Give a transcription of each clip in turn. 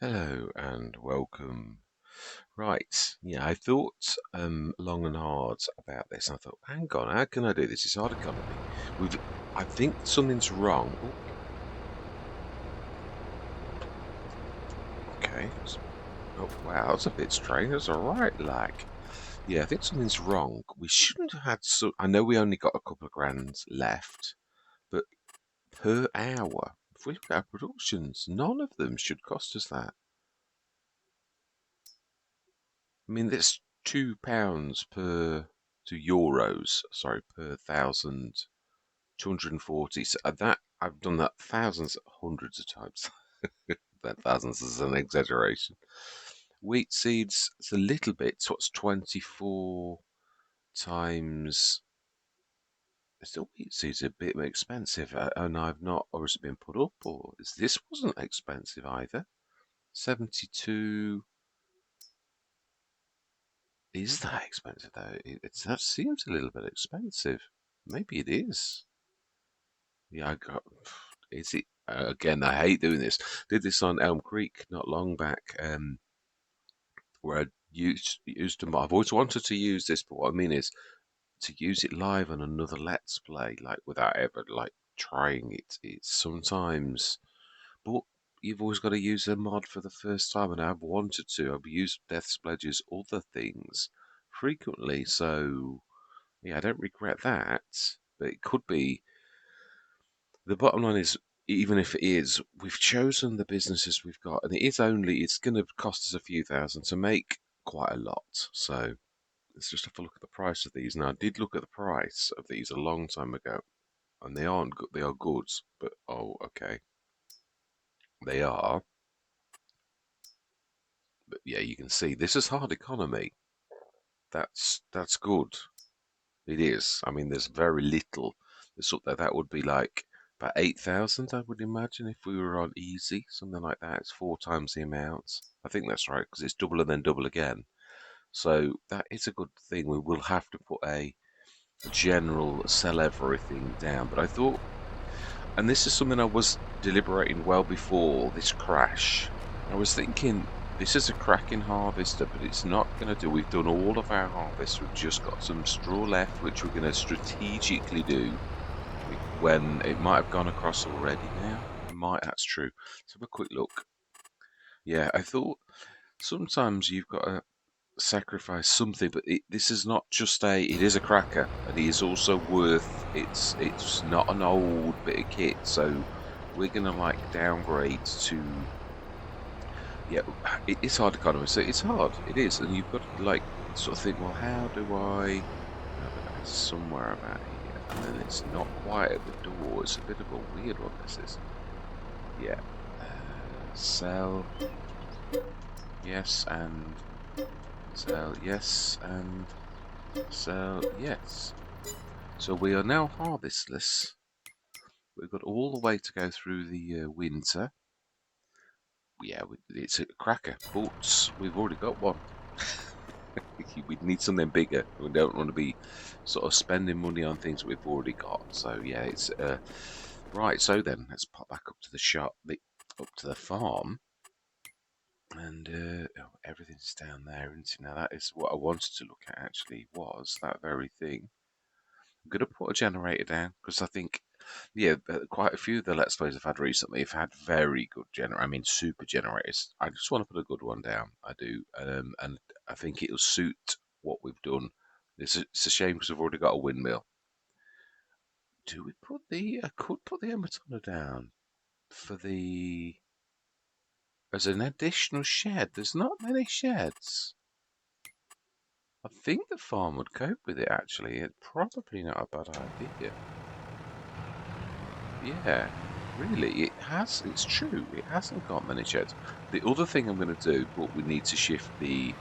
Hello and welcome. Right, yeah, I thought long and hard about this. I thought, hang on, how can I do this? It's hard economy. I think something's wrong. Oh, okay. Oh, wow, that's a bit strange. That's all right, lag. Yeah, I think something's wrong. We shouldn't have had so. I know we only got a couple of grand left, but per hour, if we look at our productions, none of them should cost us that. I mean, that's £2 per €2, sorry, per thousand, 240. So that I've done that thousands, hundreds of times. That thousands is an exaggeration. Wheat seeds, it's a little bit. So what's 24 times? Still, wheat seeds are a bit more expensive, and I've not, or has it been put up, or this wasn't expensive either. 72. Is that expensive though? That seems a little bit expensive. Maybe it is. Yeah, I got. Is it? Again, I hate doing this. Did this on Elm Creek not long back, where I used them. I've always wanted to use this, but what I mean is to use it live on another Let's Play, like without ever like trying it. It's sometimes, but you've always got to use a mod for the first time, and I've wanted to. I've used Death's Pledge's other things frequently, so yeah, I don't regret that. But it could be. The bottom line is, even if it is, we've chosen the businesses we've got, and it's going to cost us a few thousand to make quite a lot. So let's just have a look at the price of these. Now, I did look at the price of these a long time ago, and they aren't good. They are goods, but oh, okay, they are. But yeah, you can see this is hard economy. That's good. It is. I mean, there's very little. There's up there. That would be like about 8,000, I would imagine, if we were on easy, something like that. It's 4 times the amount. I think that's right, because it's double and then double again. So that is a good thing. We will have to put a general sell everything down. But I thought, and this is something I was deliberating well before this crash. I was thinking, this is a cracking harvester, but it's not going to do. We've done all of our harvest. We've just got some straw left, which we're going to strategically do when it might have gone across already now. It might, that's true. Let's have a quick look. Yeah, I thought sometimes you've got to sacrifice something, but this is not just it is a cracker, and it is also worth, it's not an old bit of kit, so we're going to like downgrade to. Yeah, it's hard economy. So it's hard. It is, and you've got to like sort of think, well, how do I? No, but it's somewhere about here, and then it's not quite at the door. It's a bit of a weird one. This is. Yeah. Sell. Yes, and sell. Yes, and sell. Yes. So we are now harvestless. We've got all the way to go through the winter. Yeah, it's a cracker. But we've already got one. We need something bigger. We don't want to be sort of spending money on things that we've already got. So yeah, it's right. So then, let's pop back up to the shop, up to the farm, and oh, everything's down there, isn't it? Now that is what I wanted to look at. Actually, was that very thing. I'm gonna put a generator down because I think, yeah, quite a few of the Let's Plays I've had recently have had very good I mean, super generators. I just want to put a good one down. I do, and I think it'll suit what we've done. It's a shame because we've already got a windmill. Do we put the? I could put the Emmetoner down for the as an additional shed. There's not many sheds. I think the farm would cope with it. Actually, it's probably not a bad idea. Yeah, really, it has. It's true. It hasn't got many sheds. The other thing I'm going to do, but we need to shift the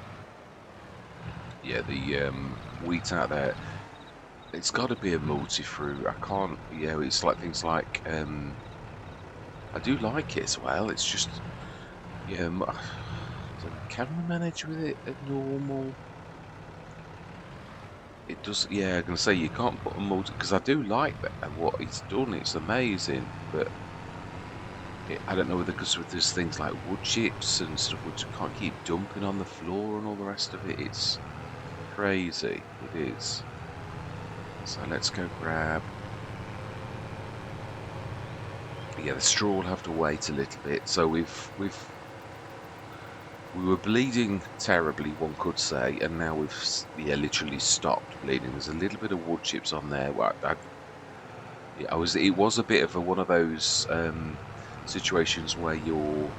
wheat out there. It's got to be a multi-fruit. I can't. Yeah, it's like things like. I do like it as well. It's just yeah. Can we manage with it at normal? It does. Yeah, I'm going to say you can't put a multi because I do like that. What it's done, it's amazing, but. I don't know whether because there's things like wood chips and stuff which can't keep dumping on the floor and all the rest of it. It's crazy. It is. So let's go grab. Yeah, the straw will have to wait a little bit. So we were bleeding terribly, one could say, and now we've literally stopped bleeding. There's a little bit of wood chips on there. Well, yeah, it was a bit of one of those situations where you're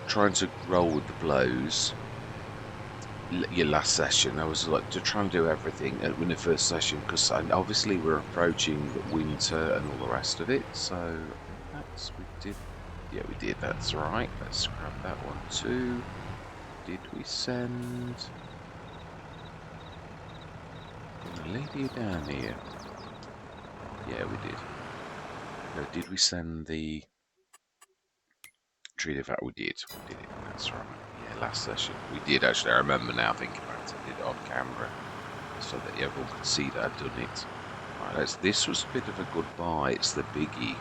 trying to roll with the blows. Your last session, I was like to try and do everything in the first session because obviously we're approaching winter and all the rest of it. So I think we did. Yeah, we did. That's right. Let's grab that one too. Did we send the lady down here? Yeah, we did. No, did we send the tree of that? We did. We did it. That's right. Yeah, last session we did actually. I remember now thinking about it. I did it on camera so that everyone could see that I'd done it. Right, this was a bit of a good buy. It's the biggie.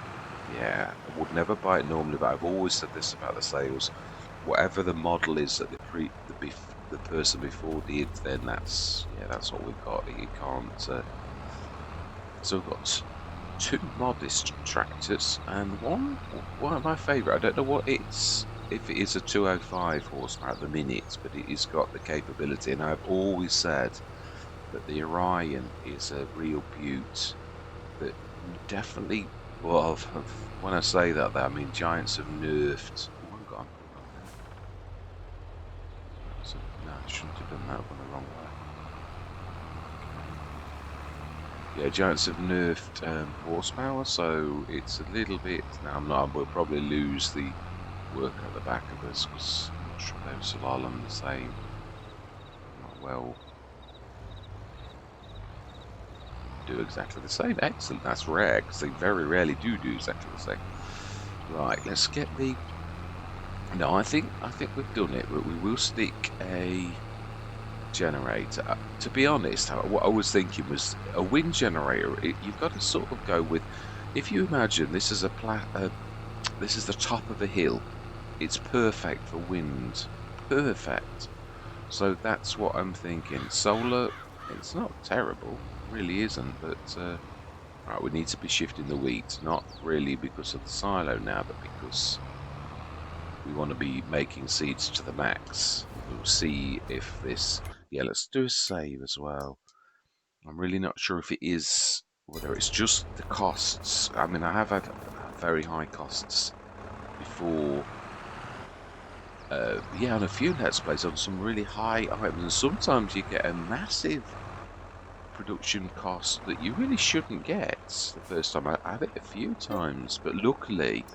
Yeah, I would never buy it normally, but I've always said this about the sales. Whatever the model is that the person before did, then that's what we've got. You can't. So we've got two modest tractors and one of my favourite. I don't know what it's if it is a 205 horsepower at the minute, but it has got the capability. And I've always said that the Orion is a real beaut. That definitely. Well, when I say that, I mean Giants have nerfed. Oh, hang on now. So, no, I shouldn't have done that one the wrong way. Yeah, Giants have nerfed horsepower, so it's a little bit. Now, we'll probably lose the work at the back of us because I'm not sure those slalom the same. Not well. Do exactly the same. Excellent. That's rare because they very rarely do exactly the same. Right, let's get the. No, I think we've done it, but we will stick a generator. To be honest, what I was thinking was a wind generator. You've got to sort of go with. If you imagine this is this is the top of a hill. It's perfect for wind. Perfect. So that's what I'm thinking. Solar, it's not terrible. It really isn't. But right, we need to be shifting the wheat. Not really because of the silo now, but because we want to be making seeds to the max. We'll see if this. Yeah, let's do a save as well. I'm really not sure if it is whether it's just the costs. I mean, I have had very high costs before. Yeah, on a few Let's Plays on some really high items, and sometimes you get a massive production cost that you really shouldn't get the first time. I had it a few times, but luckily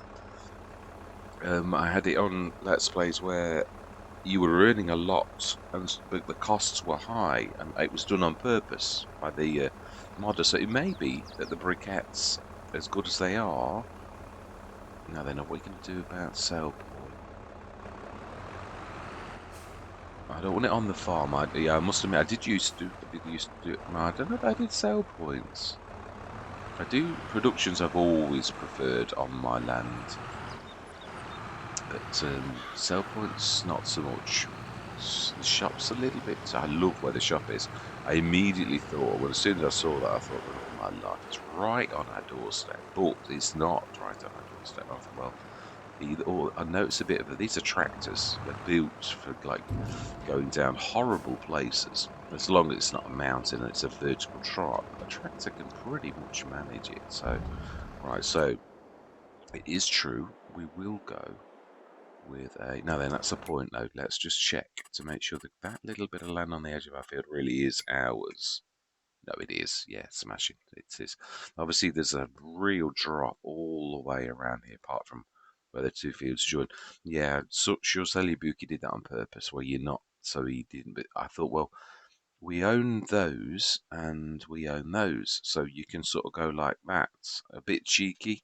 I had it on Let's Plays where you were earning a lot, but the costs were high, and it was done on purpose by the modder. So it may be that the briquettes, as good as they are, now then, what are we going to do about sell point? I don't want it on the farm. Yeah, I must admit, I did used to do it. I don't know if I did sell points. I do productions. I've always preferred on my land, but sell points not so much. The shop's a little bit. I love where the shop is. I immediately thought, well, as soon as I saw that, I thought, oh my life, it's right on our doorstep. But it's not right on our doorstep. I thought, well, or I noticed a bit of it. These are tractors. They're built for like going down horrible places. As long as it's not a mountain and it's a vertical trot, a tractor can pretty much manage it. So, right, so it is true. We will go with a. Now then, that's a point though. Let's just check to make sure that that little bit of land on the edge of our field really is ours. No, it is. Yeah, smashing. It is. Obviously, there's a real drop all the way around here, apart from where the two fields join. Yeah, so sure Celobuki did that on purpose, where you're not, so he didn't. But I thought, well, we own those and we own those, so you can sort of go like that. A bit cheeky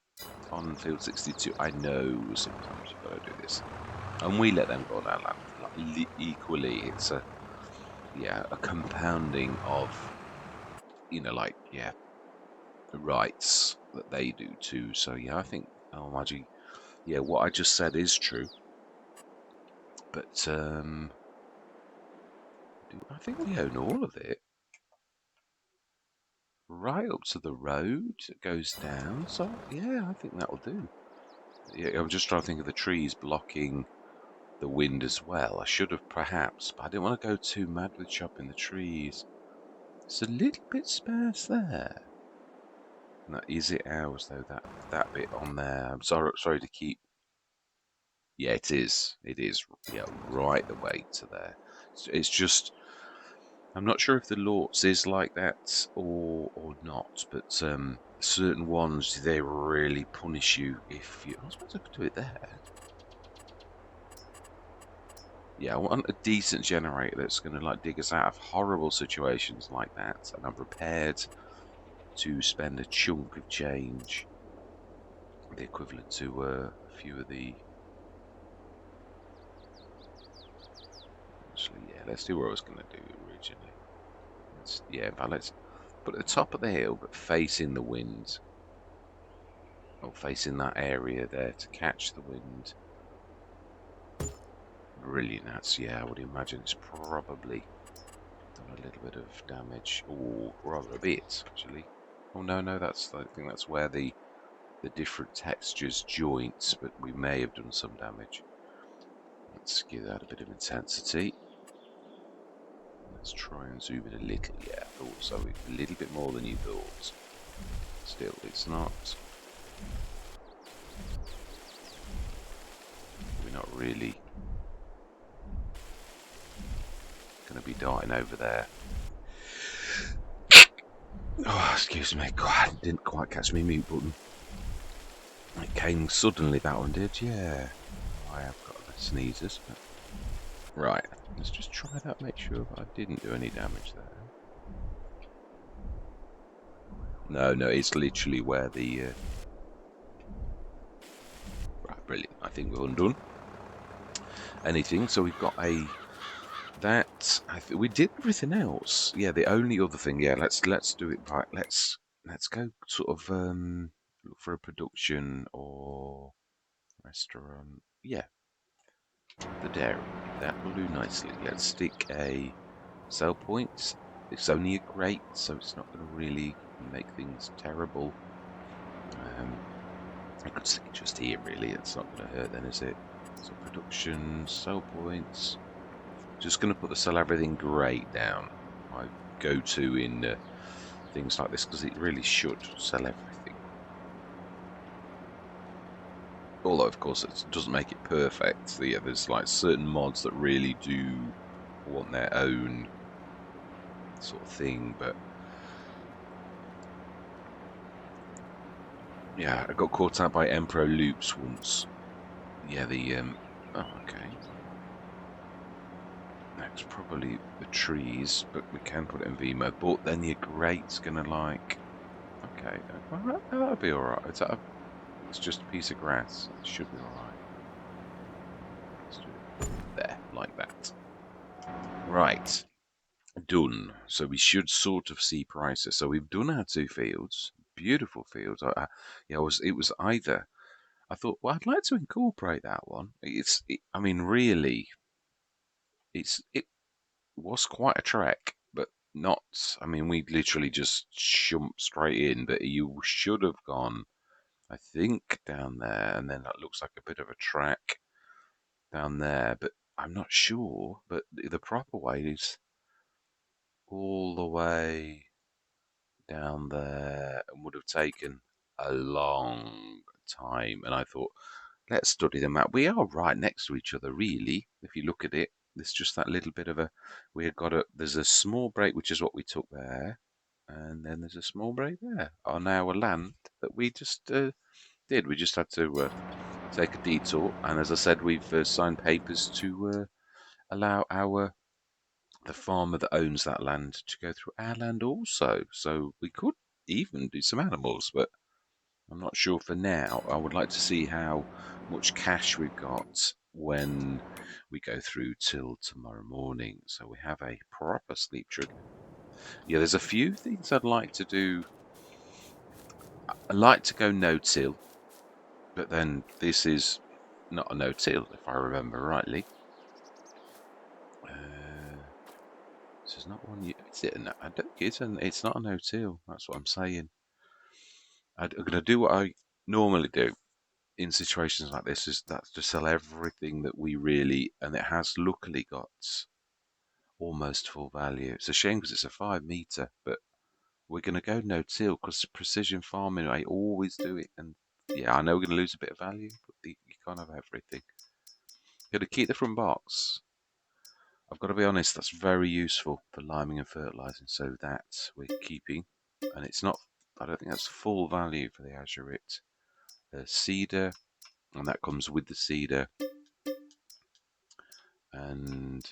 on field 62. I know sometimes you've got to do this, and we let them go on our land. Like, equally, it's a a compounding of like rights that they do too. So yeah, I think Almaji, yeah, what I just said is true. But I think we own all of it, right up to the road. It goes down. So yeah, I think that'll do. Yeah, I'm just trying to think of the trees blocking the wind as well. I should have perhaps, but I didn't want to go too mad with chopping the trees. It's a little bit sparse there. No, is it ours though? That bit on there. I'm sorry to keep. Yeah, it is. It is. Yeah, right the way to there. It's just I'm not sure if the Lords is like that or not, but certain ones they really punish you if you. I suppose I could do it there. Yeah, I want a decent generator that's going to like dig us out of horrible situations like that, and I'm prepared to spend a chunk of change, the equivalent to a few of the. Actually, yeah, let's do what I was going to do originally. Let's put at the top of the hill, but facing the wind, or facing that area there to catch the wind. Brilliant. Yeah, I would imagine it's probably done a little bit of damage, or rather a bit actually. Oh no, I think that's where the different textures joint, but we may have done some damage. Let's give that a bit of intensity. Let's try and zoom in a little. Yeah, I thought so. A little bit more than you thought. Still, it's not. We're not really going to be darting over there. Oh, excuse me. God, I didn't quite catch my mute button. It came suddenly, that one did, yeah. I have got the sneezes, but... Right, let's just try that, make sure that I didn't do any damage there. No, it's literally where the... Right, brilliant. I think we're undone. Anything, so we've got a... That... we did everything else. Yeah, the only other thing, yeah, let's do it right. Let's go sort of look for a production or restaurant. Yeah, the dairy. That will do nicely. Let's stick a sell point. It's only a grate, so it's not going to really make things terrible. I could say just here, really. It's not going to hurt then, is it? So production, sell points. Just going to put the sell everything grate down. My go-to in things like this, because it really should sell everything. Although, of course, it doesn't make it perfect. Yeah, there's like certain mods that really do want their own sort of thing, but yeah, I got caught out by Emperor loops once. Yeah, oh, okay. That's probably the trees, but we can put it in V mode. But then your grate's gonna like. Okay, well, that'll be alright. It's just a piece of grass. It should be alright. Let's do it there, like that. Right. Done. So we should sort of see prices. So we've done our two fields, beautiful fields. Yeah, it was either. I thought, well, I'd like to incorporate that one. I mean, really, it was quite a trek, but not. I mean, we literally just jumped straight in, but you should have gone, I think, down there, and then that looks like a bit of a track down there, but I'm not sure. But the proper way is all the way down there and would have taken a long time. And I thought, let's study the map. We are right next to each other, really. If you look at it, there's just that little bit of a. We had got a. There's a small break, which is what we took there, and then there's a small break there on our land that we just did. We just had to take a detour, and as I said, we've signed papers to allow the farmer that owns that land to go through our land also. So we could even do some animals, but I'm not sure for now. I would like to see how much cash we've got when we go through till tomorrow morning. So we have a proper sleep trigger. Yeah, there's a few things I'd like to do I like to go no-till, but then this is not a no-till, if I remember rightly. This is not one. Is it? I don't think it's not a no-till. That's what I'm saying. I'm going to do what I normally do in situations like this. Is that's to sell everything that we really, and it has luckily got almost full value. It's a shame because it's a 5 meter, but we're going to go no-till because precision farming. I always do it, and yeah, I know we're going to lose a bit of value, but you can't have everything. Going to keep the front box. I've got to be honest, that's very useful for liming and fertilising, so that we're keeping. And it's not, I don't think that's full value for the azurite. The cedar, and that comes with the cedar. And,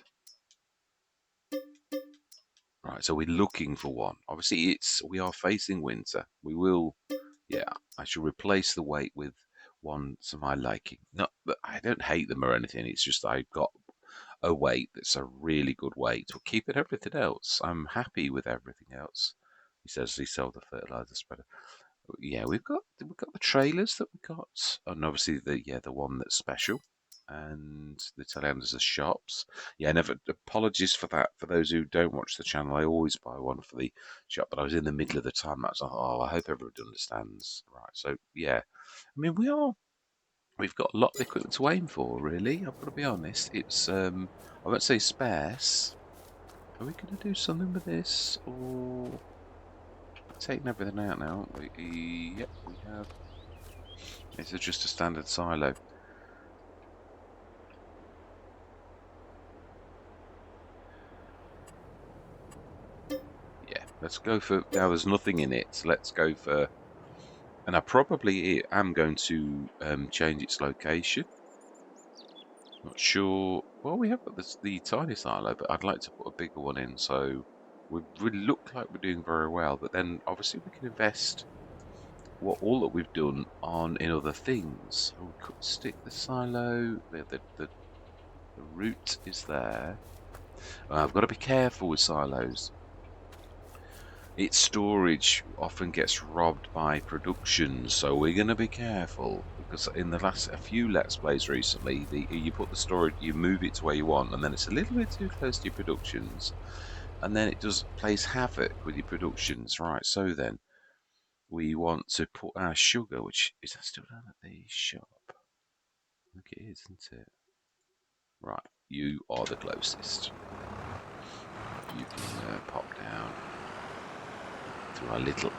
right, so we're looking for one. Obviously, we are facing winter. We will, yeah, I shall replace the weight with one to my liking. Not that I don't hate them or anything, it's just I've got a weight that's a really good weight. We'll keep it everything else. I'm happy with everything else. He says he sold the fertilizer spreader. Yeah, we've got the trailers that we got, and obviously the one that's special, and the telehandlers are shops. Yeah, never apologies for that. For those who don't watch the channel, I always buy one for the shop, but I was in the middle of the time. That's I hope everybody understands. Right, so yeah, I mean we've got a lot of equipment to aim for, really. I've got to be honest. It's I won't say sparse. Are we going to do something with this, or we're taking everything out now, aren't we? Yep, we have. This is just a standard silo. Yeah, let's go for. Now there's nothing in it. So let's go for. And I probably am going to change its location. Not sure. Well, we have got the tiny silo, but I'd like to put a bigger one in. So we look like we're doing very well, but then obviously we can invest all that we've done on in other things. We could stick the silo. The root is there. I've got to be careful with silos. Its storage often gets robbed by production, so we're going to be careful, because in the last a few Let's Plays recently, you put the storage, you move it to where you want, and then it's a little bit too close to your productions, and then it plays havoc with your productions. Right, so then we want to put our sugar, which is that still down at the shop? I think it is, isn't it? Right, you are the closest. You can pop down to our little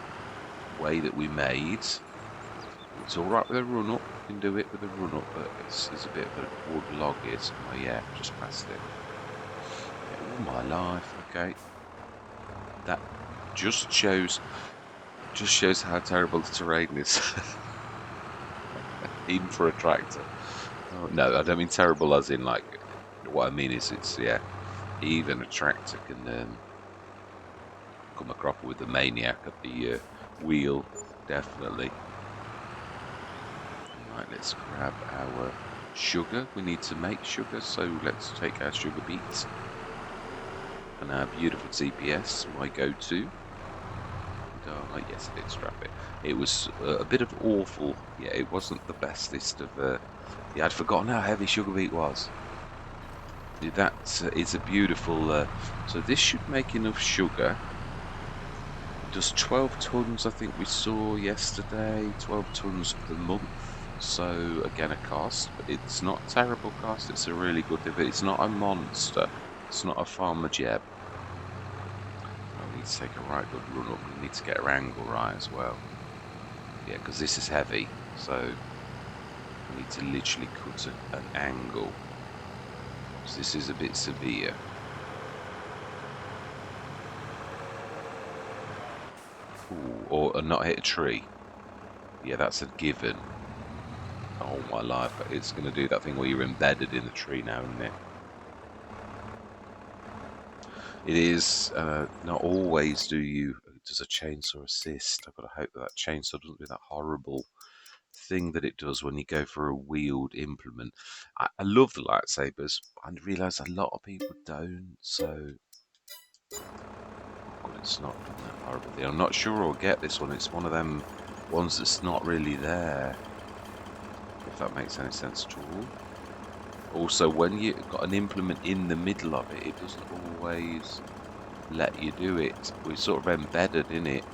way that we made. It's alright with a run up, you can do it with a run up, but it's a bit of a wood log here somewhere. Yeah, just past it. Yeah, all my life, okay. That just shows how terrible the terrain is. Even for a tractor. Oh, no, I don't mean terrible as in like, what I mean is yeah, even a tractor can come across with the maniac at the wheel, definitely. Right, let's grab our sugar. We need to make sugar, so let's take our sugar beets and our beautiful TPS, my go-to. Oh, yes, I did strap it. It was a bit of awful. Yeah, it wasn't the bestest of. Yeah, I'd forgotten how heavy sugar beet was. That is a beautiful. So this should make enough sugar. It does 12 tons, I think we saw yesterday. 12 tons per month. So again, a cost, but it's not a terrible cost. It's a really good thing, but it's not a monster. It's not a farmer jeb. We need to take a right good run up. We need to get our angle right as well. Yeah, because this is heavy, so we need to literally cut an angle. So this is a bit severe. Ooh, or not hit a tree. Yeah, that's a given. Oh my life, it's going to do that thing where you're embedded in the tree now, isn't it? It is not always does a chainsaw assist. I've got to hope that chainsaw doesn't do that horrible thing that it does when you go for a wheeled implement. I love the lightsabers. I realise a lot of people don't, so well, it's not that horrible thing. I'm not sure I'll get this one. It's one of them ones that's not really there, if that makes any sense at all. Also, when you've got an implement in the middle of it, it doesn't always let you do it. We're sort of embedded in it.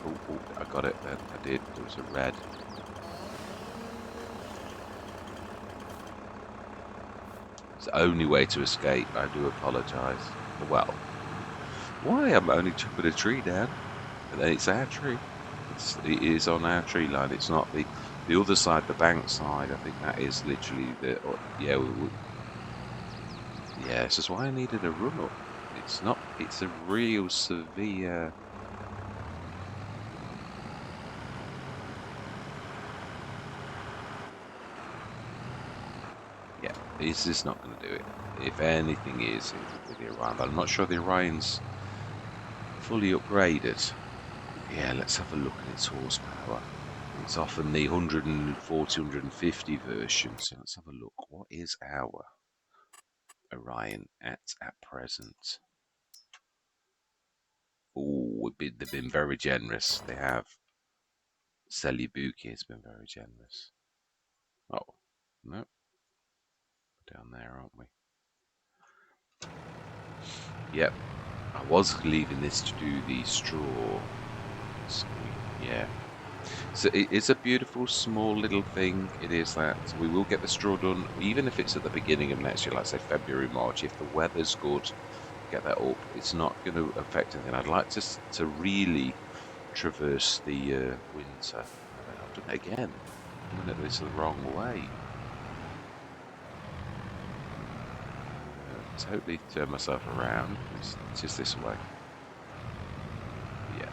Oh, I got it then. I did. There was a red. It's the only way to escape. I do apologise. Well, why? I'm only chopping a tree down. And then it's our tree. It is on our tree line. It's not the other side, the bank side. I think that is literally the yeah. Yeah, this is why I needed a run up. It's not. It's a real severe. Yeah, this is not going to do it. If anything is, it will be the Orion. But I'm not sure the Orion's fully upgraded. Yeah, let's have a look at its horsepower. It's often the 140, 150 version. So let's have a look. What is our Orion at present? Oh, they've been very generous. They have. Celobuki has been very generous. Oh, no. Down there, aren't we? Yep. I was leaving this to do the straw. So, yeah. So it is a beautiful, small little thing. It is that. We will get the straw done, even if it's at the beginning of next year, like say February, March. If the weather's good, get that up. It's not going to affect anything. I'd like to really traverse the winter. I've done it again. I'm doing this the wrong way. Totally turn myself around. It's just this way. Yeah.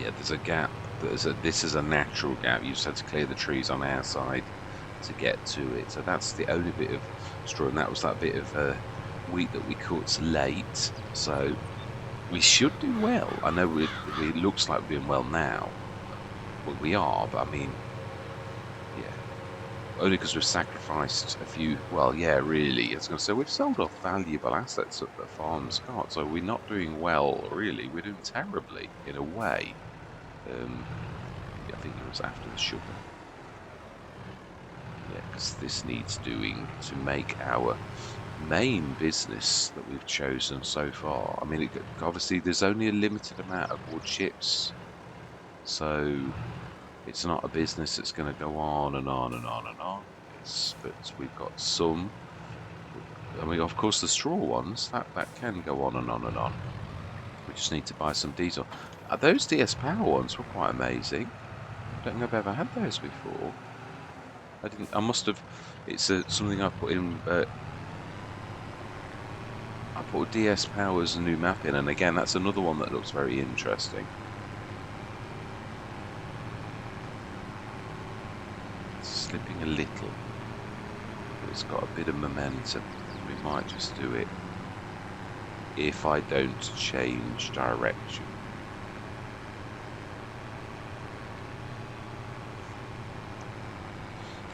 Yeah, there's a gap. This is a natural gap. You just had to clear the trees on our side to get to it. So that's the only bit of straw, and that was that bit of wheat that we cut late. So we should do well. I know it looks like we're doing well now. Well, we are, but I mean, yeah. Only because we've sacrificed a few. Well, yeah, really. I was going to say we've sold off valuable assets that the farm's got, so we're not doing well. Really, we're doing terribly in a way. I think it was after the sugar. Yeah, because this needs doing to make our main business that we've chosen so far. I mean, obviously there's only a limited amount of wood chips, so it's not a business that's going to go on and on and on and on. But we've got some. I mean, of course, the straw ones that can go on and on and on. We just need to buy some diesel. Those DS Power ones were quite amazing. I don't think I've ever had those before. I didn't. I must have. It's something I put in. I put DS Power as a new map in, and again, that's another one that looks very interesting. It's slipping a little, but it's got a bit of momentum. We might just do it if I don't change direction.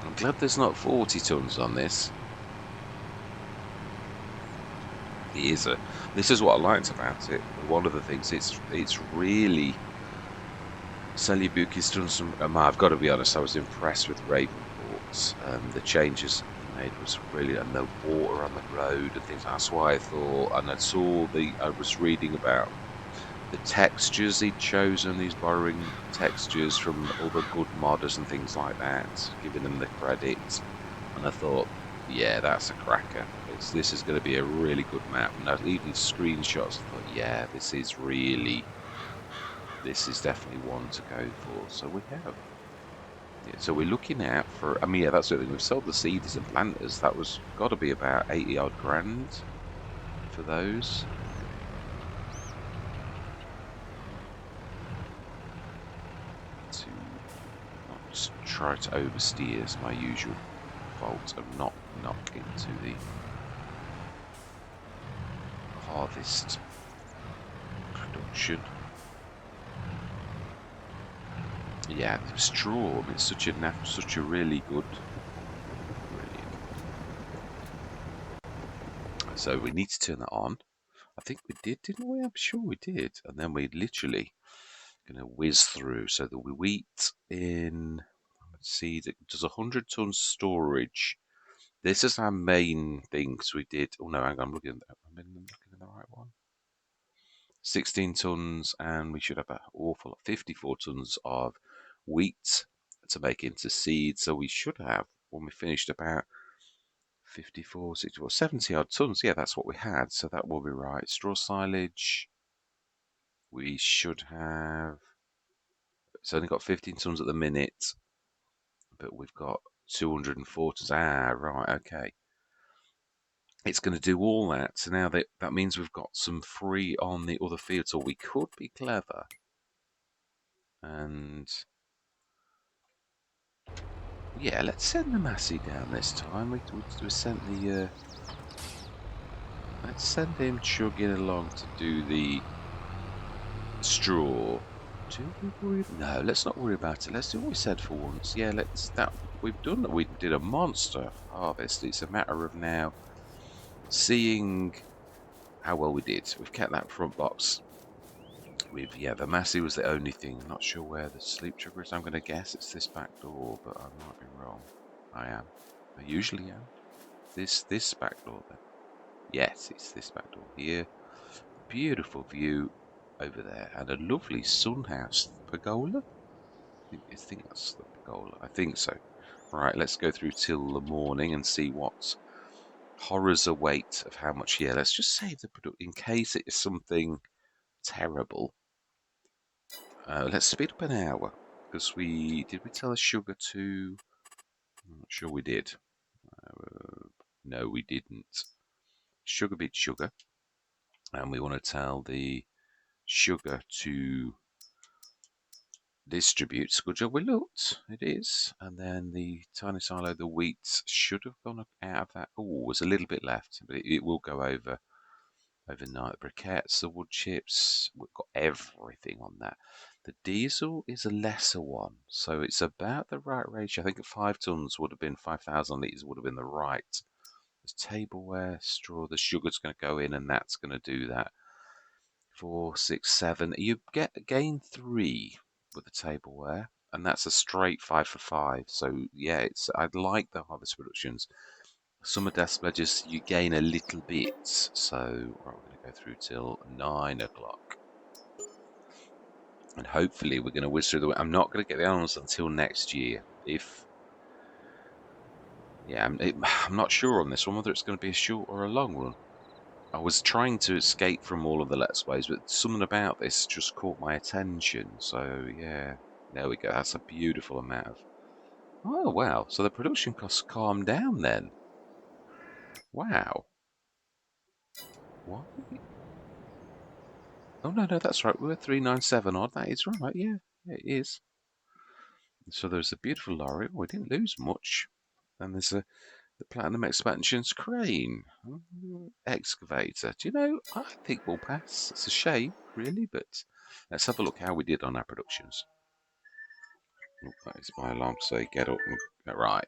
I'm glad there's not 40 tons on this. This is what I liked about it. One of the things it's really. Celobuki's done some. I've got to be honest. I was impressed with Ravenport's. The changes he made was really, and the water on the road and things. That's why I thought, and I was reading about the textures he'd chosen. He's borrowing textures from other good modders and things like that, giving them the credit. And I thought, yeah, that's a cracker. This is going to be a really good map. And even screenshots, I thought, yeah, this is definitely one to go for. So we have. Yeah, so we're looking out for. I mean, yeah, that's the thing. We've sold the seeders and planters. That was got to be about 80 odd grand for those. To not just try to oversteer is my usual fault of not knock into the harvest production. Yeah, the straw. It's such a really good. Brilliant. So we need to turn that on. I think we did, didn't we? I'm sure we did. And then we literally going to whiz through. So the wheat in, let's see, it does 100 tons storage. This is our main thing because we did. Oh no, hang on, I'm looking at the right one. 16 tons, and we should have an awful 54 tons of wheat to make into seed. So we should have, when we finished, about 54, 64, 70 odd tons. Yeah, that's what we had. So that will be right. Straw silage, we should have. It's only got 15 tons at the minute, but we've got 204 tons. Ah, right, okay. It's going to do all that. So now that means we've got some free on the other field. So we could be clever and yeah, let's send the Massey down this time. We sent the let's send him chugging along to do the straw. Do we worry? No, let's not worry about it. Let's do what we said for once. Yeah, let's that we've done. We did a monster harvest. It's a matter of now seeing how well we did. We've kept that front box. Yeah, the Massey was the only thing. I'm not sure where the sleep sugar is. I'm going to guess it's this back door, but I might be wrong. I am. I usually am. This back door then. Yes, it's this back door here. Beautiful view over there, and a lovely sun house pergola. I think that's the pergola. I think so. Right, let's go through till the morning and see what horrors await of how much. Yeah, let's just save the product in case it is something terrible. Let's speed up an hour because we tell the sugar to. I'm not sure we did. No, we didn't. Sugar beats sugar, and we want to tell the sugar to distribute. Good job, we looked. It is, and then the tiny silo, the wheat should have gone out of that. Oh, there's a little bit left, but it will go over overnight. The briquettes, the wood chips, we've got everything on that. The diesel is a lesser one, so it's about the right ratio. I think at 5 tons would have been 5,000 litres would have been the right. There's tableware, straw, the sugar's going to go in, and that's going to do that. 4, 6, 7. You gain 3 with the tableware, and that's a straight 5 for 5. So yeah, I'd like the harvest productions. Summer desk pledges, you gain a little bit. So right, we're going to go through till 9 o'clock. And hopefully we're going to whiz through the. I'm not going to get the animals until next year. Yeah, I'm not sure on this one whether it's going to be a short or a long one. I was trying to escape from all of the Let's Plays, but something about this just caught my attention. So yeah, there we go. That's a beautiful amount of. Oh wow! So the production costs calmed down then. Wow. Why? Oh no, that's right. We were 397 odd. That is right. Yeah, it is. So there's a beautiful lorry. Oh, we didn't lose much. Then there's the Platinum Expansions crane. Excavator. Do you know, I think we'll pass. It's a shame, really, but let's have a look how we did on our productions. Oh, that is my alarm to say get up and get right.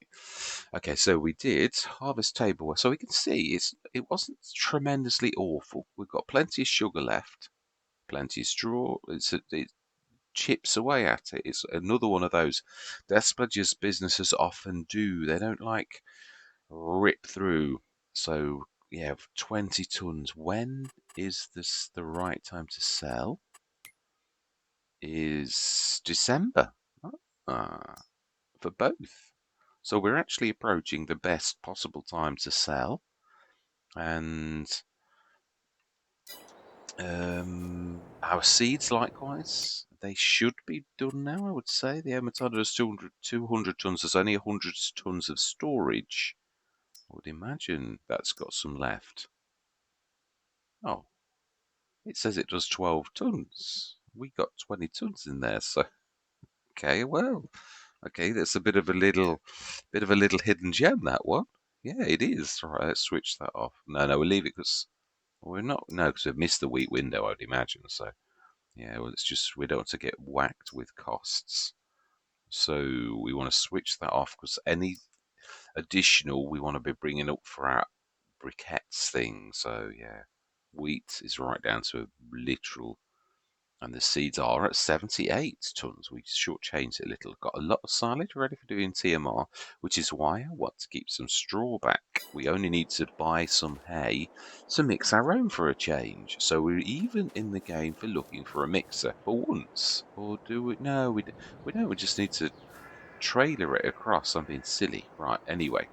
Okay, so we did harvest tableware. So we can see it wasn't tremendously awful. We've got plenty of sugar left, plenty of straw. It chips away at it. It's another one of those desperados businesses often do. They don't like rip through. So yeah, 20 tons. When is this the right time to sell? Is December for both. So we're actually approaching the best possible time to sell, and our seeds likewise. They should be done now, I would say. The Emmetana is 200 tons. There's only 100 tons of storage. I would imagine that's got some left. Oh, it says it does 12 tons. We got 20 tons in there, so okay, well, okay, that's a bit of a little hidden gem, that one. Yeah, it is. All right, let's switch that off. No, we'll leave it because we're not. No, because we've missed the wheat window, I'd imagine. So yeah, well, it's just we don't want to get whacked with costs. So we want to switch that off because any additional we want to be bringing up for our briquettes thing. So yeah, Wheat is right down to a literal, and the seeds are at 78 tons. We shortchanged it a little. Got a lot of silage ready for doing TMR, which is why I want to keep some straw back. We only need to buy some hay to mix our own for a change. So we're even in the game for looking for a mixer for once. Or do we? No, we don't. We just need to trailer it across. I'm being silly. Right, anyway.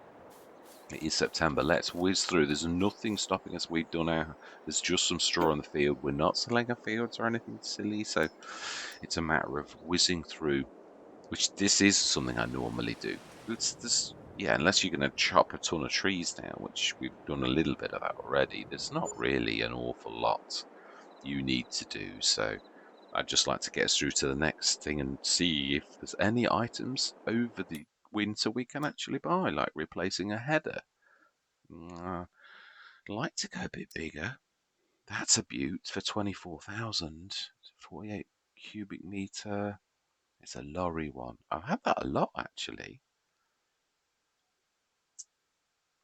It is September. Let's whiz through. There's nothing stopping us. We've done our. There's just some straw on the field. We're not selling our fields or anything silly, so it's a matter of whizzing through. Which this is something I normally do. It's this, yeah. Unless you're going to chop a ton of trees down, which we've done a little bit of that already. There's not really an awful lot you need to do. So I'd just like to get us through to the next thing and see if there's any items over the winter we can actually buy, like replacing a header. I'd like to go a bit bigger. That's a beaut for 24,000. 48 cubic meter. It's a lorry one. I've had that a lot actually.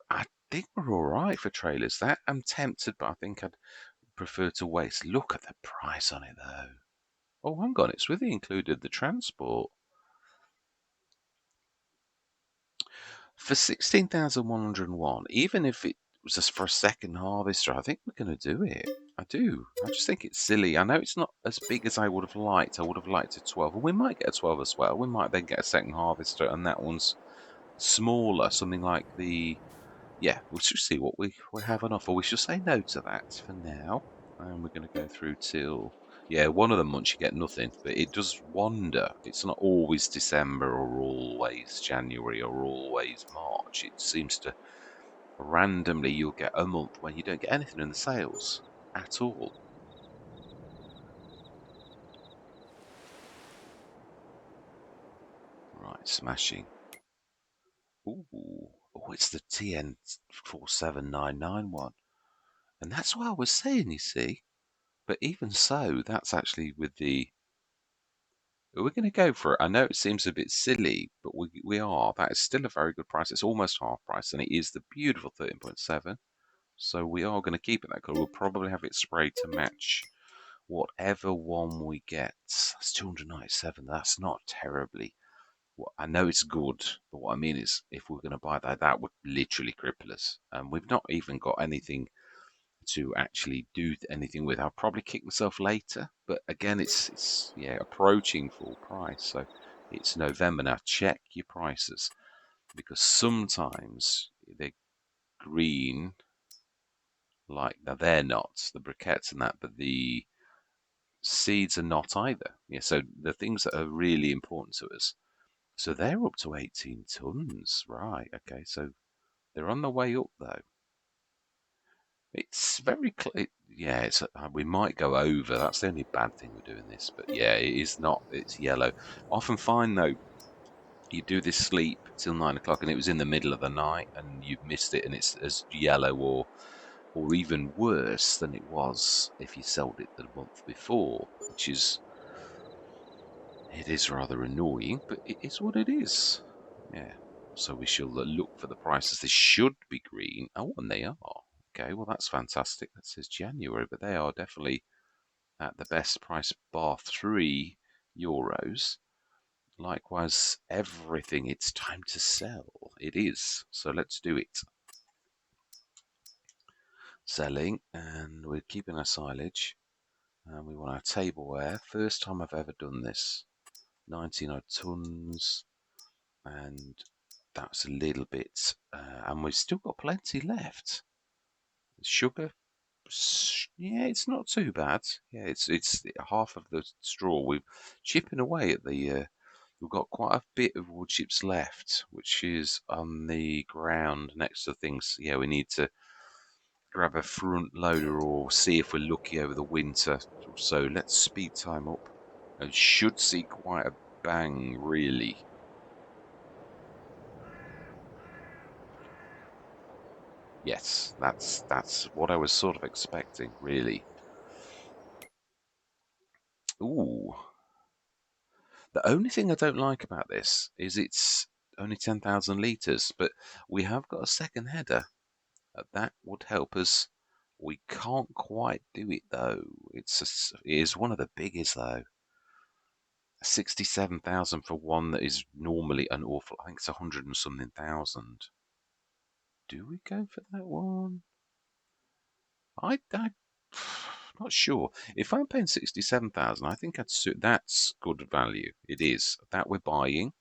I think we're all right for trailers. That I'm tempted, but I think I'd prefer to waste. Look at the price on it though. Oh, hang on, it's really included the transport. For 16,101, even if it was just for a second harvester, I think we're going to do it. I do. I just think it's silly. I know it's not as big as I would have liked. I would have liked a 12. And we might get a 12 as well. We might then get a second harvester, and that one's smaller, something like the. Yeah, we'll just see what we have on offer. We shall say no to that for now. And we're going to go through till. Yeah, one of the months you get nothing, but it does wander. It's not always December or always January or always March. It seems to randomly you'll get a month when you don't get anything in the sales at all. Right, smashing. Ooh, oh, it's the TN47991. And that's what I was saying, you see. But even so, that's actually with the. We're going to go for it. I know it seems a bit silly, but we are. That is still a very good price. It's almost half price, and it is the beautiful 13.7. So we are going to keep it that color. We'll probably have it sprayed to match whatever one we get. That's 297. That's not terribly. Well, I know it's good, but what I mean is, if we're going to buy that, that would literally cripple us. And we've not even got anything to actually do anything with. I'll probably kick myself later, but again, it's yeah approaching full price, so it's November now. Check your prices because sometimes they're green, like now they're not the briquettes and that, but the seeds are not either. Yeah, so the things that are really important to us. So they're up to 18 tons, right? Okay, so they're on the way up though. It's very yeah. It's we might go over. That's the only bad thing with doing this. But yeah, it is not. It's yellow. Often find though, you do this sleep till 9 o'clock, and it was in the middle of the night, and you've missed it, and it's as yellow or even worse than it was if you sold it the month before, which is it is rather annoying, but it is what it is. Yeah. So we shall look for the prices. They should be green. Oh, and they are. Okay, well that's fantastic. That says January, but they are definitely at the best price, bar €3. Likewise, everything. It's time to sell. It is. So let's do it. Selling, and we're keeping our silage, and we want our tableware. First time I've ever done this. 19 odd tons, and that's a little bit, and we've still got plenty left. Sugar, yeah, it's not too bad. Yeah, it's half of the straw. We're chipping away at the. We've got quite a bit of wood chips left, which is on the ground next to things. Yeah, we need to grab a front loader or see if we're lucky over the winter. So let's speed time up. And should see quite a bang, really. Yes, that's what I was sort of expecting, really. Ooh. The only thing I don't like about this is it's only 10,000 litres, but we have got a second header. That would help us We can't quite do it though. It is one of the biggest though. 67,000 for one that is normally an awful. I think it's 100 and something thousand. Do we go for that one? I'm not sure. If I'm paying 67,000, I think that's good value. It is that we're buying,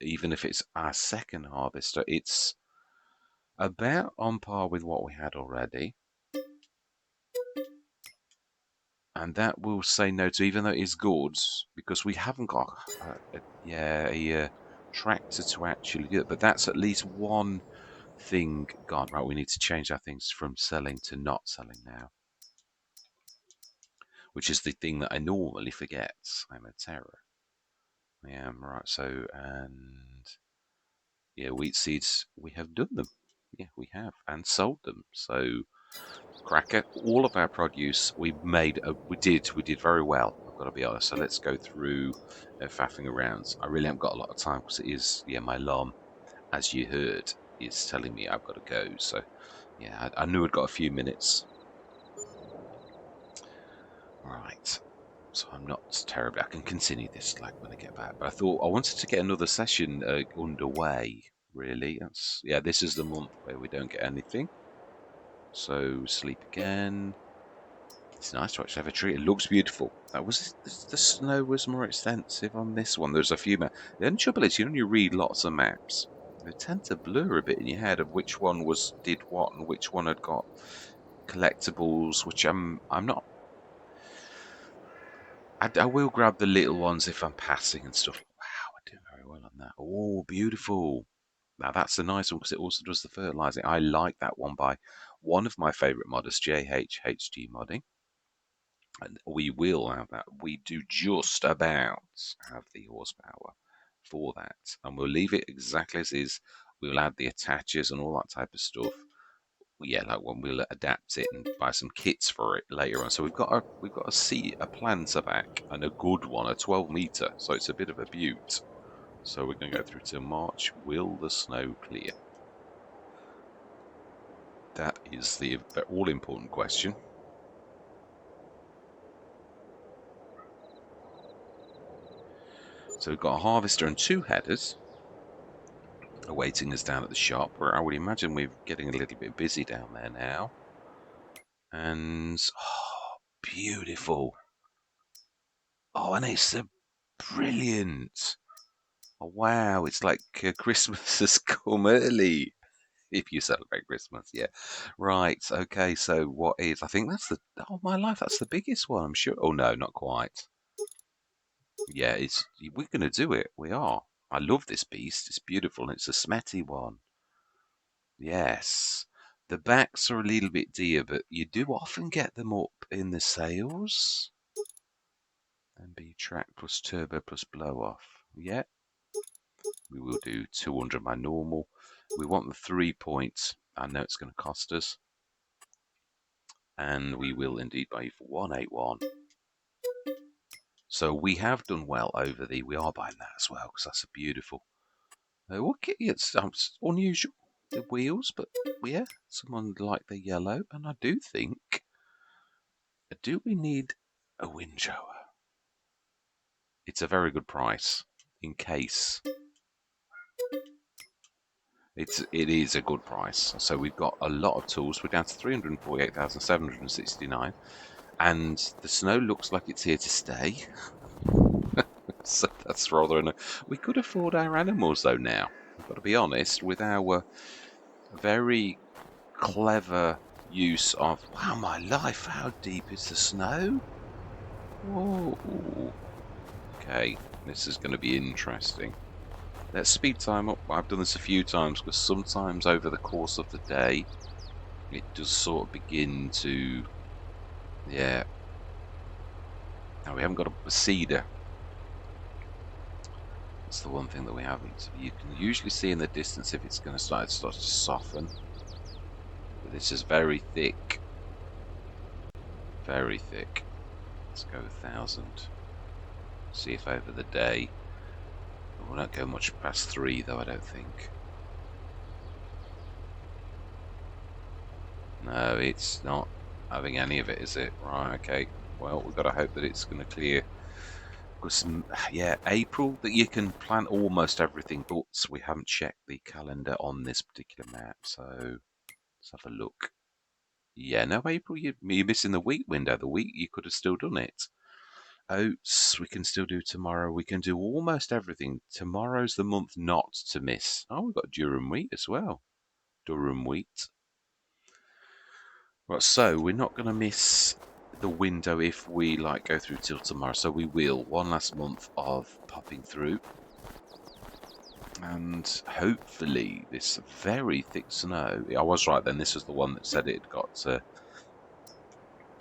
even if it's our second harvester. It's about on par with what we had already. And that will say no to, even though it is good, because we haven't got a tractor to actually do it. But that's at least one thing gone. Right, we need to change our things from selling to not selling now, which is the thing that I normally forget. I'm a terror. Yeah, right. So, and yeah, wheat seeds, we have done them. Yeah, we have, and sold them. So, cracker, all of our produce we did very well. I've got to be honest. So let's go through faffing around. I really haven't got a lot of time because it is, yeah, my alarm, as you heard, is telling me I've got to go. So yeah, I knew I'd got a few minutes. Right. So I'm not terribly. I can continue this like when I get back. But I thought I wanted to get another session underway. Really, this is the month where we don't get anything. So sleep again. It's nice to actually have a tree. It looks beautiful. That was the snow was more extensive on this one. There's a few maps. The only trouble is, you read lots of maps, they tend to blur a bit in your head of which one did what and which one had got collectibles. Which I'm not. I will grab the little ones if I'm passing and stuff. Wow, we're doing very well on that. Oh, beautiful. Now that's a nice one because it also does the fertilizing. I like that one by one of my favourite modders, JHHG Modding. And we will have that. We do just about have the horsepower for that. And we'll leave it exactly as is. We'll add the attachers and all that type of stuff. Yeah, like when we'll adapt it and buy some kits for it later on. So we've got a planter back and a good one, a 12 meter. So it's a bit of a beaut. So we're going to go through to March. Will the snow clear? That is the all important question. So we've got a harvester and 2 headers awaiting us down at the shop, where I would imagine we're getting a little bit busy down there now. And beautiful. Oh, and it's brilliant. Oh, wow, it's like Christmas has come early. If you celebrate Christmas, yeah. Right, okay, so what is, I think that's my life, that's the biggest one, I'm sure. Oh, no, not quite. Yeah, we're going to do it. We are. I love this beast. It's beautiful, and it's a smetty one. Yes. The backs are a little bit dear, but you do often get them up in the sales. MB track plus turbo plus blow off. Yeah. We will do 200 by normal. We want the 3 points. I know it's going to cost us. And we will indeed buy you for 181. So we have done well over we are buying that as well, because that's a beautiful. It's unusual, the wheels, but yeah, someone like the yellow, and I do think, do we need a windrower? It's a very good price, in case. It is a good price. So we've got a lot of tools. We're down to 348,769, and the snow looks like it's here to stay. So that's rather annoying. We could afford our animals though now. I've got to be honest, with our very clever use of, wow, my life, how deep is the snow? Whoa. Okay, this is going to be interesting. Let's speed time up. I've done this a few times because sometimes over the course of the day it does sort of begin to, yeah. Now we haven't got a cedar. That's the one thing that we haven't. You can usually see in the distance if it's going to start to soften. But this is very thick. Very thick. Let's go 1,000. See if over the day. We won't go much past 3 though, I don't think. No, it's not having any of it, is it? Right, okay. Well, we've got to hope that it's going to clear. Because, yeah, April, that you can plan almost everything, but we haven't checked the calendar on this particular map, so let's have a look. Yeah, no, April, you're missing the wheat window. The wheat, you could have still done it. Oats, we can still do tomorrow. We can do almost everything. Tomorrow's the month not to miss. Oh, we've got durum wheat as well. Durum wheat. Right, so we're not going to miss the window if we like go through till tomorrow. So we will. One last month of popping through. And hopefully this very thick snow. I was right then. This was the one that said it got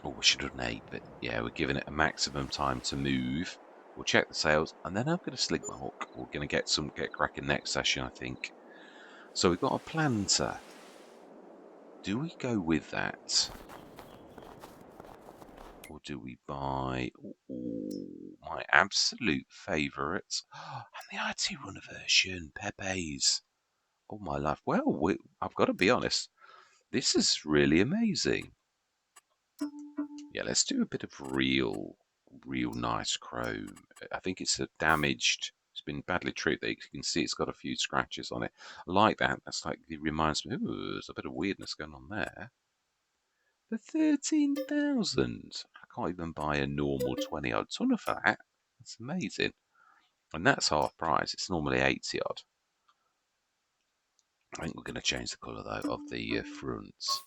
oh, we should have done 8, but yeah, we're giving it a maximum time to move. We'll check the sails, and then I'm going to sling my hook. We're going to get cracking next session, I think. So we've got a planter. Do we go with that? Or do we buy my absolute favourite? And the IT runner version, Pepe's. Oh my life. Well, I've got to be honest. This is really amazing. Yeah, let's do a bit of real nice chrome. I think it's a damaged, it's been badly treated. You can see it's got a few scratches on it. I like that. That's like, it reminds me, ooh, there's a bit of weirdness going on there. For 13,000, I can't even buy a normal 20 odd tonner for that. That's amazing. And that's half price. It's normally 80 odd. I think we're going to change the colour though of the fronts.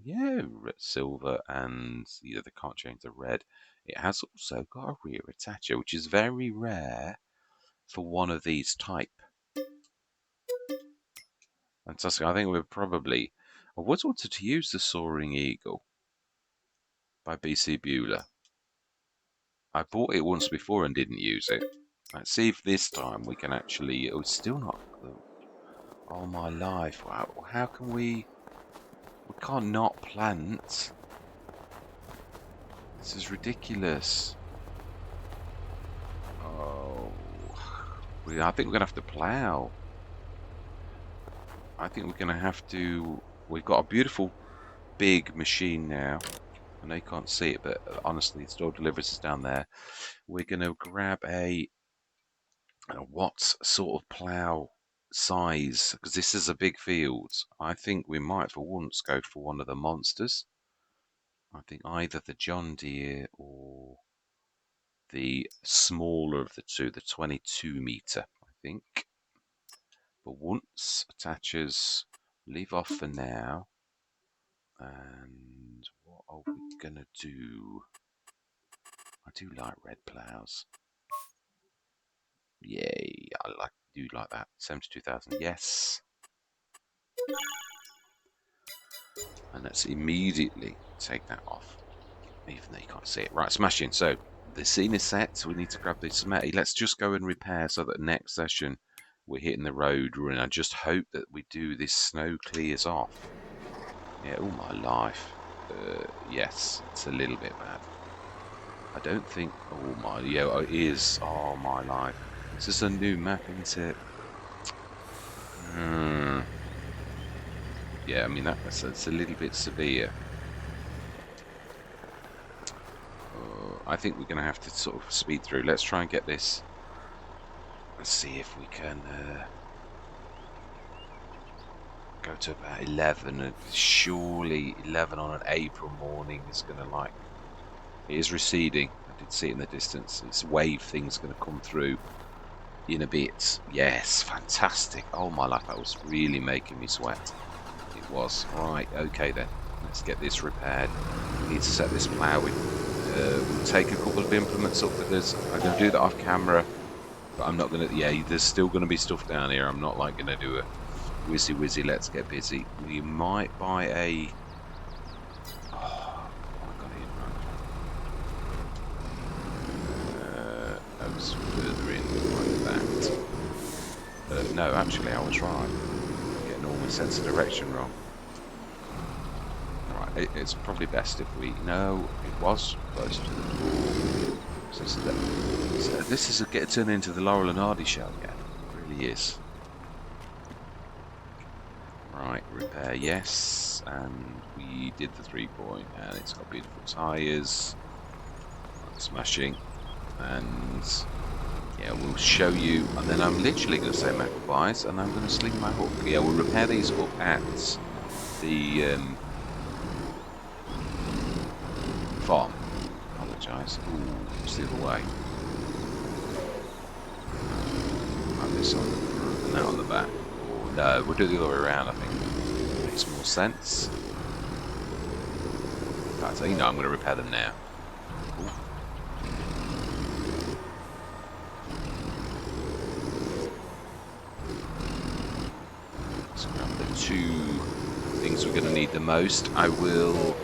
Yeah, silver, and they can't change the red. It has also got a rear attacher, which is very rare for one of these type. Fantastic. I think we're probably. I was wanted to use the Soaring Eagle by BC Bueller. I bought it once before and didn't use it. Let's see if this time we can actually. Oh, it's still not. Oh my life! Wow, how can we? We can't not plant. This is ridiculous. Oh, I think we're gonna have to plough. I think we're gonna have to. We've got a beautiful big machine now. I know you can't see it, but honestly, it still delivers us down there. We're gonna grab what sort of plough size? Because this is a big field. I think we might for once go for one of the monsters. I think either the John Deere or the smaller of the two, the 22 meter, I think. But once attaches, leave off for now. And what are we gonna do? I do like red ploughs. Yay, I do like that. 72,000, yes. And let's immediately take that off, even though you can't see it. Right, smashing. So the scene is set. So we need to grab the cement. Let's just go and repair so that next session we're hitting the road. And I just hope that we do this snow clears off. Yeah, all my life. Yes, it's a little bit bad. I don't think. Oh my, yeah, it is. Oh my life. This is a new map, isn't it? Yeah, I mean that's a little bit severe. I think we're going to have to sort of speed through. Let's try and get this. Let's see if we can go to about 11. And surely 11 on an April morning is going to like. It is receding. I did see it in the distance. This wave thing's going to come through in a bit. Yes, fantastic. Oh my life, that was really making me sweat. It was. Right, okay then. Let's get this repaired. We need to set this plough in. We'll take a couple of implements up with us. I'm going to do that off camera, but I'm not going to. Yeah, there's still going to be stuff down here. I'm not like going to do a whizzy. Let's get busy. We might buy a. Oh, I got it. I was further in like that. No, actually, I was right. I'm getting all my sense of direction wrong. Right, it's probably best if we. No, it was close to the door. So this is turning into the Laurel and Hardy show again. It really is. Right. Right, repair, yes. And we did the 3-point, and it's got beautiful tyres. Smashing. And yeah, we'll show you. And then I'm literally going to say my goodbyes, and I'm going to sling my hook. Yeah, we'll repair these up at the farm. Apologise. Ooh, it's the other way. Like this on the front and that on the back. Or no, we'll do the other way around, I think. Makes more sense. In fact, you know, I'm going to repair them now. Ooh. Let's grab the 2 things we're going to need the most. I will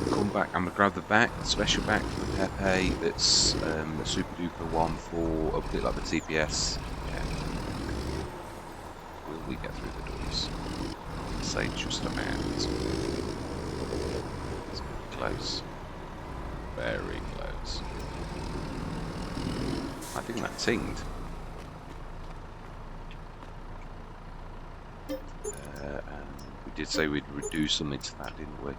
come back. I'm going to grab the back, the special back for the Pepe. That's a super duper one for a bit like the TPS. Yeah. Will we get through the doors? I'll say just about. It's close. Very close. I think that tinged. And we did say we'd do something to that, didn't we?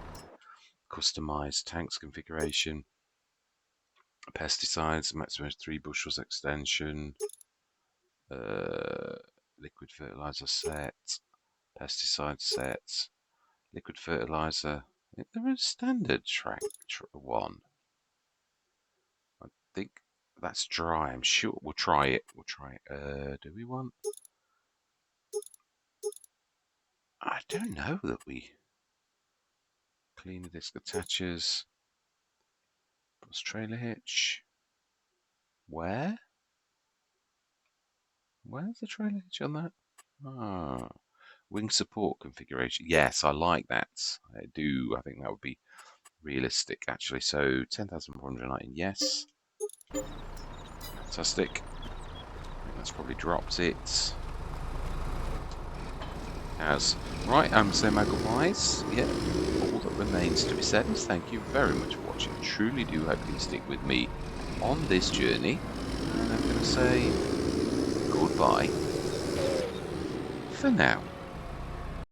Customize tanks configuration. Pesticides, maximum 3 bushels extension. Liquid fertilizer set. Pesticide set. Liquid fertilizer. I think there is standard track one. I think that's dry. I'm sure we'll try it. We'll try it. Do we want? I don't know that we clean the disc attachers. Plus trailer hitch. Where? Where's the trailer hitch on that? Ah, wing support configuration. Yes, I like that. I do. I think that would be realistic, actually. So 10,419. Yes. Fantastic. I think that's probably dropped it. As right, I'm saying my goodbyes. Yeah, all that remains to be said is thank you very much for watching. Truly do hope you can stick with me on this journey. And I'm going to say goodbye for now.